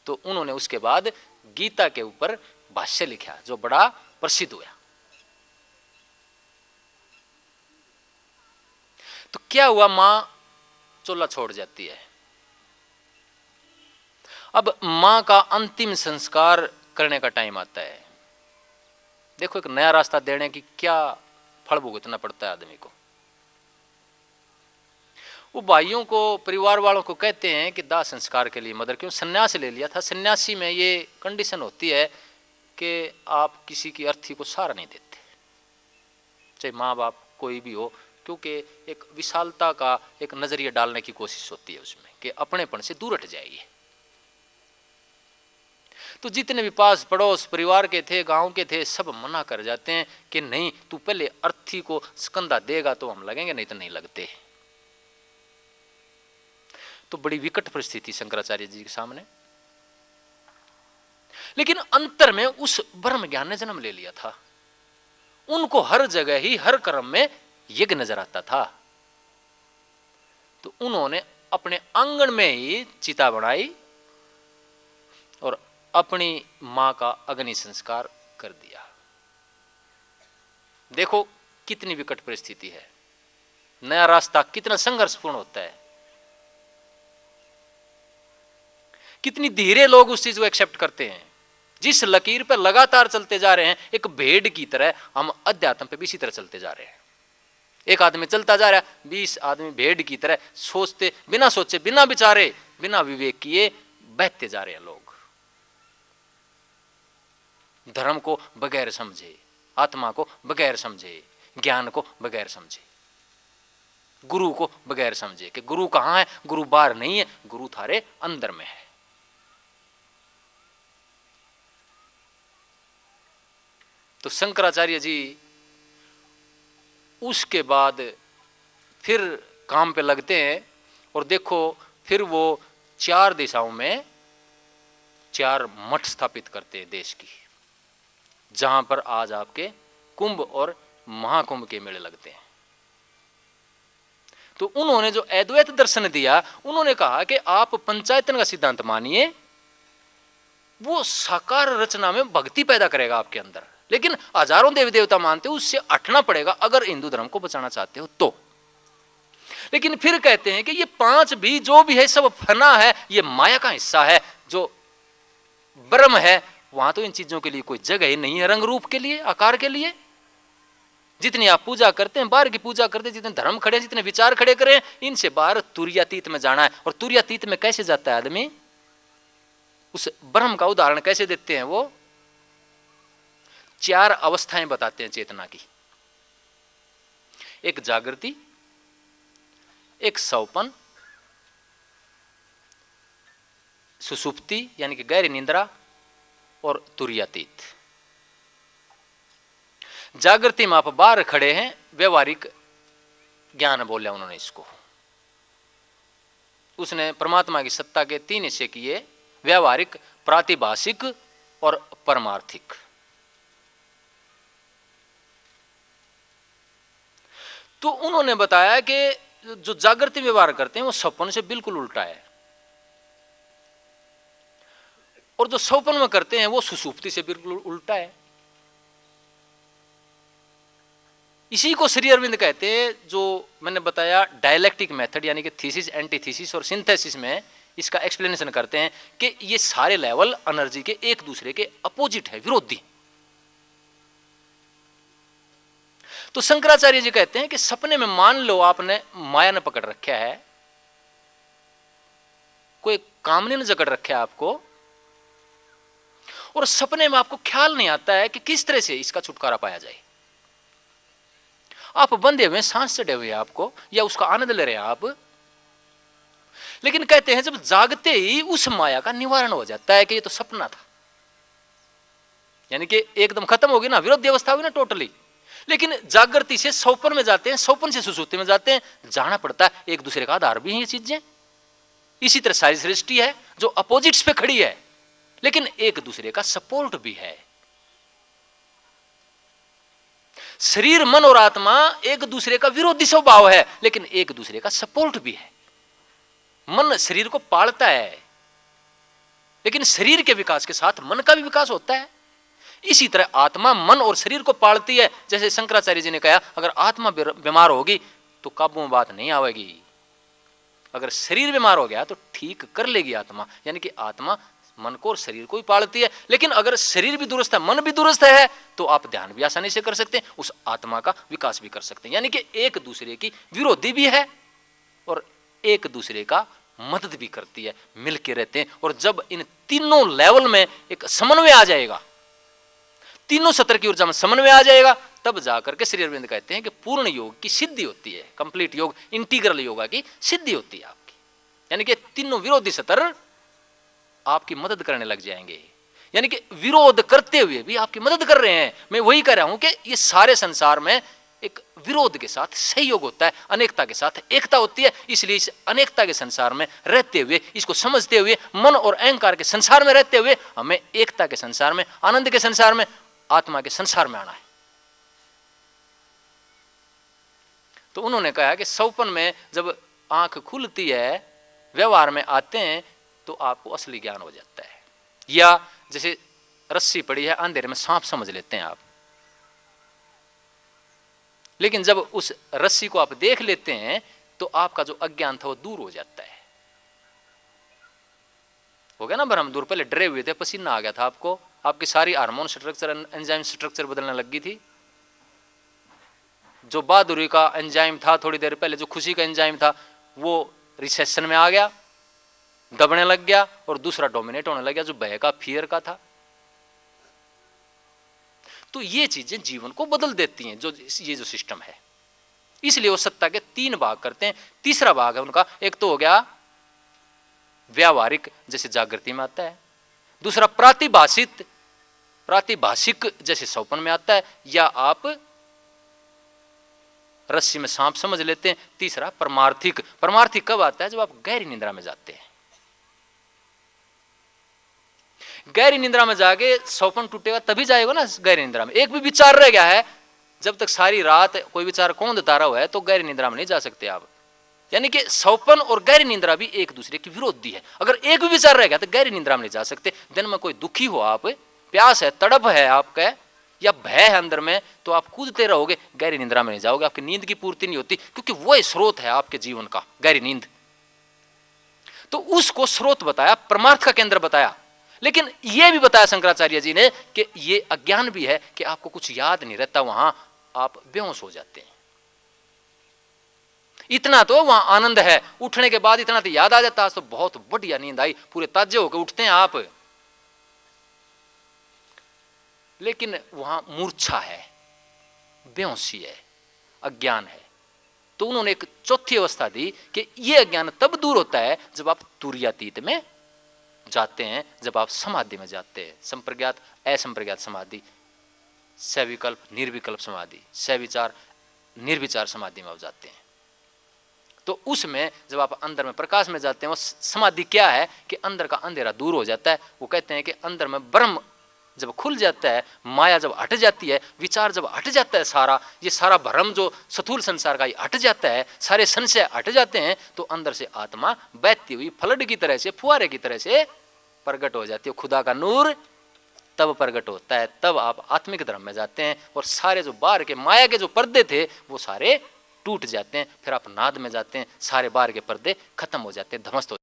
तो उन्होंने उसके बाद गीता के ऊपर भाष्य लिखा जो बड़ा प्रसिद्ध हुआ। तो क्या हुआ, मां चोला छोड़ जाती है। अब मां का अंतिम संस्कार करने का टाइम आता है। देखो, एक नया रास्ता देने की क्या फल भुगतना पड़ता है आदमी को। वो भाइयों को, परिवार वालों को कहते हैं कि दाह संस्कार के लिए मदर, क्यों सन्यास ले लिया था। सन्यासी में ये कंडीशन होती है कि आप किसी की अर्थी को सहारा नहीं देते, चाहे माँ बाप कोई भी हो, क्योंकि एक विशालता का एक नजरिया डालने की कोशिश होती है उसमें कि अपनेपन से दूर हट जाइए। तो जितने भी पास पड़ोस परिवार के थे, गांव के थे, सब मना कर जाते हैं कि नहीं, तू पहले अर्थी को स्कंधा देगा तो हम लगेंगे, नहीं तो नहीं लगते। तो बड़ी विकट परिस्थिति शंकराचार्य जी के सामने। लेकिन अंतर में उस ब्रह्म ज्ञान ने जन्म ले लिया था। उनको हर जगह ही, हर कर्म में यज्ञ नजर आता था। तो उन्होंने अपने आंगन में ही चिता बनाई और अपनी मां का अग्नि संस्कार कर दिया। देखो कितनी विकट परिस्थिति है। नया रास्ता कितना संघर्षपूर्ण होता है। कितनी धीरे लोग उस चीज को एक्सेप्ट करते हैं। जिस लकीर पर लगातार चलते जा रहे हैं, एक भेड़ की तरह हम अध्यात्म पे भी इसी तरह चलते जा रहे हैं। एक आदमी चलता जा रहा है, 20 आदमी भेड़ की तरह सोचते, बिना सोचे, बिना विचारे, बिना विवेक किए बहते जा रहे हैं लोग। धर्म को बगैर समझे, आत्मा को बगैर समझे, ज्ञान को बगैर समझे, गुरु को बगैर समझे कि गुरु कहां है। गुरु बाहर नहीं है, गुरु थारे अंदर में है। तो शंकराचार्य जी उसके बाद फिर काम पे लगते हैं और देखो फिर वो 4 दिशाओं में 4 मठ स्थापित करते हैं देश की, जहां पर आज आपके कुंभ और महाकुंभ के मेले लगते हैं। तो उन्होंने जो अद्वैत दर्शन दिया, उन्होंने कहा कि आप पंचायतन का सिद्धांत मानिए, वो साकार रचना में भक्ति पैदा करेगा आपके अंदर। लेकिन हजारों देवी देवता मानते हो, उससे हटना पड़ेगा अगर हिंदू धर्म को बचाना चाहते हो तो। लेकिन फिर कहते हैं कि ये 5 भी जो भी है सब फना है, ये माया का हिस्सा है। जो ब्रह्म है वहां तो इन चीजों के लिए कोई जगह ही नहीं है, रंग रूप के लिए, आकार के लिए। जितनी आप पूजा करते हैं, बाहर की पूजा करते हैं, जितने धर्म खड़े, जितने विचार खड़े करें, इनसे बाहर तुर्यातीत में जाना है। और तुर्यातीत में कैसे जाता है आदमी, उस ब्रह्म का उदाहरण कैसे देते हैं वो 4 अवस्थाएं बताते हैं चेतना की। एक जागृति, एक सौपन, सुसुप्ति यानी कि गहरी निंद्रा, और तुर्यातीत। जागृति में आप बाहर खड़े हैं, व्यवहारिक ज्ञान बोले उन्होंने इसको। उसने परमात्मा की सत्ता के 3 हिस्से किए, व्यवहारिक, प्रातिभाषिक और परमार्थिक। तो उन्होंने बताया कि जो जागृति व्यवहार करते हैं वो सपन से बिल्कुल उल्टा है, और जो सौपन में करते हैं वो सुसुप्ति से बिल्कुल उल्टा है। इसी को श्री अरविंद कहते हैं, जो मैंने बताया डायलेक्टिक मेथड, यानी कि थीसिस, एंटीथीसिस और सिंथेसिस में इसका एक्सप्लेनेशन करते हैं कि ये सारे लेवल एनर्जी के एक दूसरे के अपोजिट है, विरोधी। तो शंकराचार्य जी कहते हैं कि सपने में मान लो आपने माया ने पकड़ रखा है, कोई कामने ने जकड़ रखा है आपको, और सपने में आपको ख्याल नहीं आता है कि किस तरह से इसका छुटकारा पाया जाए। आप बंधे हुए, सांस चढ़े हुए आपको, या उसका आनंद ले रहे हैं आप। लेकिन कहते हैं जब जागते ही उस माया का निवारण हो जाता है कि ये तो सपना था, यानी कि एकदम खत्म होगी ना, विरोधी अवस्था होगी ना टोटली। लेकिन जागृति से सौपन में जाते हैं, सौपन से सुसुप्ति में जाते हैं, जाना पड़ता है। एक दूसरे का आधार भी है ये चीजें। इसी तरह सारी सृष्टि है जो अपोजिट्स पे खड़ी है, लेकिन एक दूसरे का सपोर्ट भी है। शरीर, मन और आत्मा एक दूसरे का विरोधी स्वभाव है, लेकिन एक दूसरे का सपोर्ट भी है। मन शरीर को पालता है, लेकिन शरीर के विकास के साथ मन का भी विकास होता है। इसी तरह आत्मा मन और शरीर को पालती है। जैसे शंकराचार्य जी ने कहा, अगर आत्मा बीमार होगी तो काबू में बात नहीं आएगी, अगर शरीर बीमार हो गया तो ठीक कर लेगी आत्मा। यानी कि आत्मा मन को और शरीर को भी पालती है। लेकिन अगर शरीर भी दुरुस्त है, मन भी दुरुस्त है, तो आप ध्यान भी आसानी से कर सकते हैं, उस आत्मा का विकास भी कर सकते हैं। यानी कि एक दूसरे की विरोधी भी है और एक दूसरे का मदद भी करती है, मिलके रहते हैं। और जब इन तीनों लेवल में एक समन्वय आ जाएगा, तीनों सत्र की ऊर्जा में समन्वय आ जाएगा, तब जाकर के श्री अरविंद कहते हैं कि पूर्ण योग की सिद्धि होती है, कंप्लीट योग, इंटीग्रल योगा की सिद्धि होती है आपकी। यानी कि तीनों विरोधी सत्र आपकी मदद करने लग जाएंगे, यानी कि विरोध करते हुए भी आपकी मदद कर रहे हैं। मैं वही कह रहा हूं कि ये सारे संसार में एक विरोध के साथ सहयोग होता है, अनेकता के साथ एकता होती है। इसलिए इस अनेकता के संसार में रहते हुए, इसको समझते हुए, मन और अहंकार के संसार में रहते हुए हमें एकता के संसार में, आनंद के संसार में, आत्मा के संसार में आना है। तो उन्होंने कहा कि सौपन में जब आंख खुलती है, व्यवहार में आते हैं, तो आपको असली ज्ञान हो जाता है। या जैसे रस्सी पड़ी है, अंधेरे में सांप समझ लेते हैं आप, लेकिन जब उस रस्सी को आप देख लेते हैं तो आपका जो अज्ञान था वो दूर हो जाता है। हो गया ना भ्रम दूर। पहले डरे हुए थे, पसीना आ गया था आपको, आपकी सारी हार्मोन स्ट्रक्चर, एंजाइम स्ट्रक्चर बदलने लगी थी। जो बहादुरी का एंजाइम था थोड़ी देर पहले, जो खुशी का एंजाइम था, वो रिसेशन में आ गया, दबने लग गया, और दूसरा डोमिनेट होने लग गया जो भय का, फियर का था। तो ये चीजें जीवन को बदल देती हैं, जो ये जो सिस्टम है। इसलिए वो सत्ता के तीन भाग करते हैं। तीसरा भाग है उनका, एक तो हो गया व्यावहारिक, जैसे जागृति में आता है। दूसरा प्रातिभाषिक जैसे सौपन में आता है, या आप रस्सी में सांप समझ लेते हैं। तीसरा परमार्थिक। परमार्थिक कब आता है? जब आप गहरी निद्रा में जाते हैं। गहरी निद्रा में जाके सौपन टूटेगा, तभी जाएगा ना गहरी निद्रा में। एक भी विचार रह गया है, जब तक सारी रात कोई विचार कौंध तारा हुआ है, तो गहरी निद्रा में नहीं जा सकते आप। यानी कि सौपन और गहरी निद्रा भी एक दूसरे की विरोधी है। अगर एक भी विचार रह गया तो गहरी निद्रा में नहीं जा सकते। दिन में कोई दुखी हो, आप प्यास है, तड़प है आपका, या भय है अंदर में, तो आप कूदते रहोगे, गहरी निद्रा में नहीं जाओगे, आपकी नींद की पूर्ति नहीं होती, क्योंकि वह स्रोत है आपके जीवन का, गहरी नींद। तो उसको स्रोत बताया, परमार्थ का केंद्र बताया। लेकिन यह भी बताया शंकराचार्य जी ने कि यह अज्ञान भी है कि आपको कुछ याद नहीं रहता, वहां आप बेहोश हो जाते हैं। इतना तो वहां आनंद है, उठने के बाद इतना तो याद आ जाता, आज तो बहुत बढ़िया नींद आई, पूरे ताजे होकर उठते हैं आप। लेकिन वहां मूर्छा है, बेहोशी है, अज्ञान है। तो उन्होंने एक चौथी अवस्था दी कि यह अज्ञान तब दूर होता है जब आप तुर्यातीत में जाते हैं, जब आप समाधि में जाते हैं। संप्रज्ञात, असंप्रज्ञात समाधि, सविकल्प, निर्विकल्प समाधि, सविचार, निर्विचार समाधि में आप जाते हैं। तो उसमें जब आप अंदर में प्रकाश में जाते हैं, वो समाधि क्या है कि अंदर का अंधेरा दूर हो जाता है। वो कहते हैं कि अंदर में ब्रह्म जब खुल जाता है, माया जब हट जाती है, विचार जब हट जाता है, सारा ये सारा भ्रम जो स्थूल संसार का हट जाता है, सारे संशय हट जाते हैं, तो अंदर से आत्मा बहती हुई फ्लड की तरह से, फुहारे की तरह से प्रकट हो जाती है। खुदा का नूर तब प्रकट होता है, तब आप आत्मिक धर्म में जाते हैं, और सारे जो बाहर के माया के जो पर्दे थे वो सारे टूट जाते हैं। फिर आप नाद में जाते हैं, सारे बाहर के पर्दे खत्म हो जाते हैं, ध्वस्त हो